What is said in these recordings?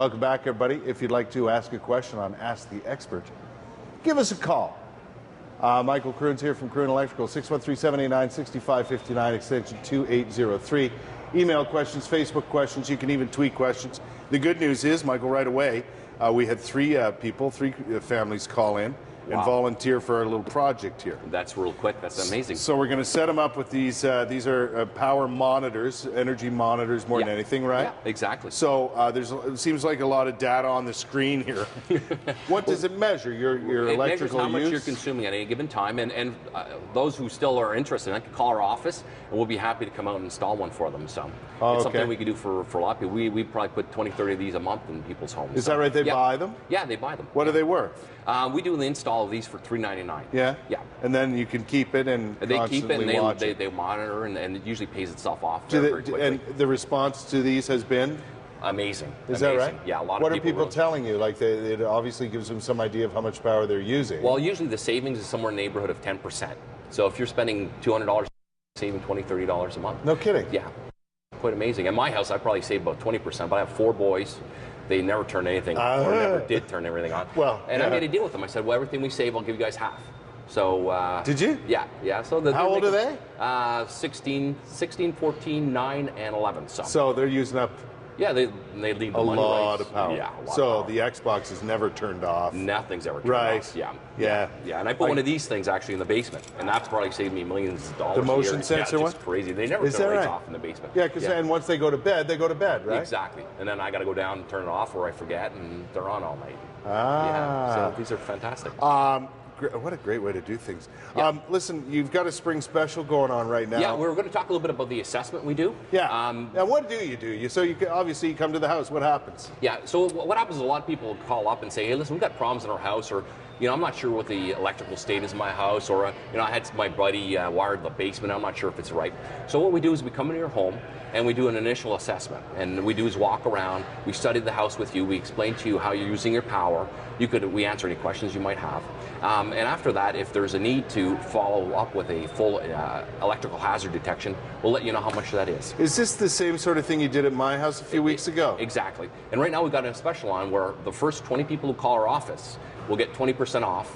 Welcome back, everybody. If you'd like to ask a question on Ask the Expert, give us a call. Michael Kroon's here from Kroon Electrical, 613-789-6559, extension 2803. Email questions, Facebook questions, you can even tweet questions. The good news is, Michael, right away, we had three families call in and volunteer for our little project here. That's real quick. That's amazing. So we're going to set them up with these. These are power monitors, energy monitors more than anything, right? Yeah, exactly. So it seems like a lot of data on the screen here. What does it measure? Your electrical use? It measures how much you're consuming at any given time. And those who still are interested, I can call our office, and we'll be happy to come out and install one for them. So it's something we can do for a lot of people. We probably put 20, 30 of these a month in people's homes. Is that right? They buy them? Yeah, they buy them. What are they worth? We do the install of these for $3.99. Yeah? Yeah. And then you can keep it and they keep it and watch they monitor, and it usually pays itself off very quickly. And the response to these has been? Amazing. Is that right? Yeah, a lot What of people. What are people telling you? Like, it obviously gives them some idea of how much power they're using. Well, usually the savings is somewhere in the neighborhood of 10%. So if you're spending $200, saving $20, $30 a month. No kidding. Yeah. Quite amazing. At my house, I probably save about 20%, but I have 4 boys. They never turn anything on, or never did turn everything on. Well, and I made a deal with them. I said, well, everything we save, I'll give you guys half. So did you? Yeah. So how old are they? 16, 14, 9, and 11. So they're using up. Yeah, they leave a lot of power. Yeah, a lot so of power. The Xbox is never turned off. Nothing's ever turned off. Yeah. And I put one of these things actually in the basement, and that's probably saved me millions of dollars. The motion sensor one? It's crazy. They never turn the lights off in the basement. Yeah, because and once they go to bed, right? Exactly. And then I got to go down and turn it off, or I forget, and they're on all night. Ah. Yeah. So these are fantastic. What a great way to do things. Yeah. Listen, you've got a spring special going on right now. Yeah, we're going to talk a little bit about the assessment we do. Yeah. Now, what do you do? Obviously, you come to the house. What happens? Yeah, so what happens is a lot of people call up and say, hey, listen, we've got problems in our house, or, I'm not sure what the electrical state is in my house, or, I had my buddy wired the basement. I'm not sure if it's right. So what we do is we come into your home, and we do an initial assessment. And what we do is walk around, we study the house with you, we explain to you how you're using your power. We answer any questions you might have. And after that, if there's a need to follow up with a full electrical hazard detection, we'll let you know how much that is. Is this the same sort of thing you did at my house a few weeks ago? Exactly. And right now we've got a special on where the first 20 people who call our office will get 20% off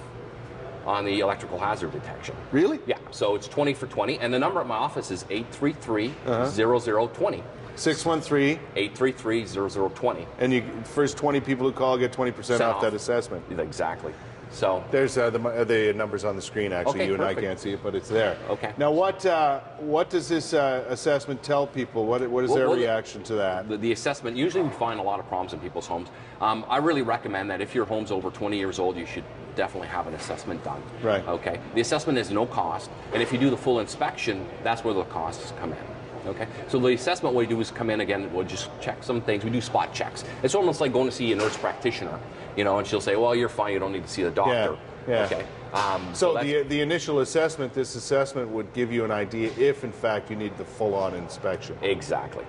on the electrical hazard detection. Really? Yeah. So it's 20 for 20. And the number at my office is 833-0020. 613-833-0020. And you first 20 people who call get 20% off that assessment. Exactly. So there's the numbers on the screen. Actually, okay, you and perfect. I can't see it, but it's there. Okay. Now, what does this assessment tell people? What is their reaction to that? The assessment, usually we find a lot of problems in people's homes. I really recommend that if your home's over 20 years old, you should definitely have an assessment done. Right. Okay. The assessment is no cost, and if you do the full inspection, that's where the costs come in. Okay, so the assessment we do is come in again, we'll just check some things. We do spot checks. It's almost like going to see a nurse practitioner, and she'll say, well, you're fine, you don't need to see the doctor. Yeah. Okay. So the initial assessment, this assessment would give you an idea if, in fact, you need the full-on inspection. Exactly.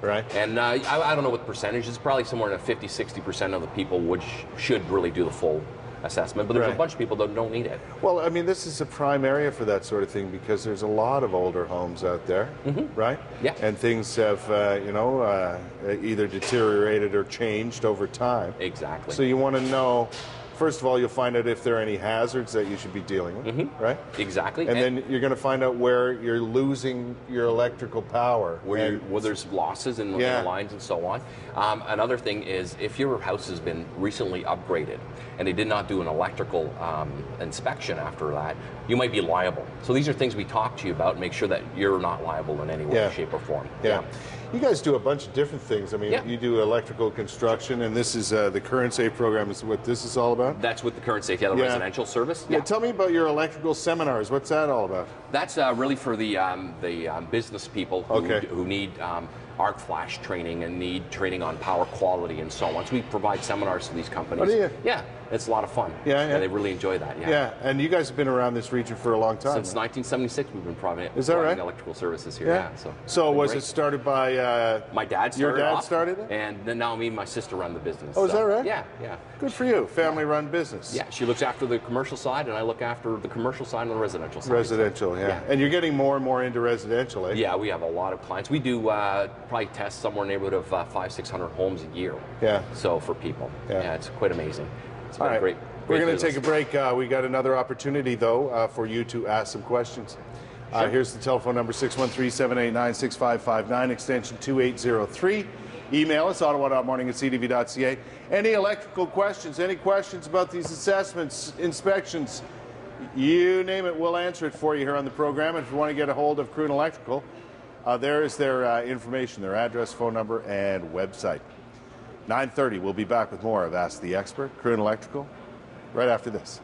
Right. And I don't know what percentage, it's probably somewhere in 50-60% of the people should really do the full assessment, but there's a bunch of people that don't need it. Well, I mean, this is a prime area for that sort of thing because there's a lot of older homes out there, right? Yeah. And things have, either deteriorated or changed over time. Exactly. So you want to know, first of all, you'll find out if there are any hazards that you should be dealing with, right? Exactly. And then you're going to find out where you're losing your electrical power. Where there's losses in the lines and so on. Another thing is if your house has been recently upgraded and they did not do an electrical inspection after that, you might be liable. So these are things we talk to you about, make sure that you're not liable in any way, shape, or form. Yeah. You guys do a bunch of different things. I mean, you do electrical construction, and this is the Current Safe program is what this is all about? That's what the Current Safe, the residential service. Yeah, tell me about your electrical seminars. What's that all about? That's really for the business people who need arc flash training and need training on power quality and so on. So we provide seminars to these companies. Oh, do you? Yeah, it's a lot of fun. Yeah. They really enjoy that. Yeah, and you guys have been around this region for a long time. Since 1976, we've been providing electrical services here. Yeah. So was it started by my dad? Your dad started it, and then now me and my sister run the business. Oh, is that right? Yeah. Good for you. Family-run business. Yeah, she looks after the commercial side, and I look after the commercial side and the residential side. Residential, Yeah. And you're getting more and more into residential, eh? Yeah, we have a lot of clients. We do probably test somewhere in the neighborhood of 500-600 homes a year. Yeah. So for people, yeah, it's quite amazing. It's been All right. great. We're going to business. take a break. We got another opportunity, though, for you to ask some questions. Sure. Here's the telephone number, 613-789-6559, extension 2803. Email us, ottawa.morning@ctv.ca. Any electrical questions, any questions about these assessments, inspections, you name it, we'll answer it for you here on the program. And if you want to get a hold of Kroon Electrical, there is their information, their address, phone number, and website. 9:30, we'll be back with more of Ask the Expert, Kroon Electrical, right after this.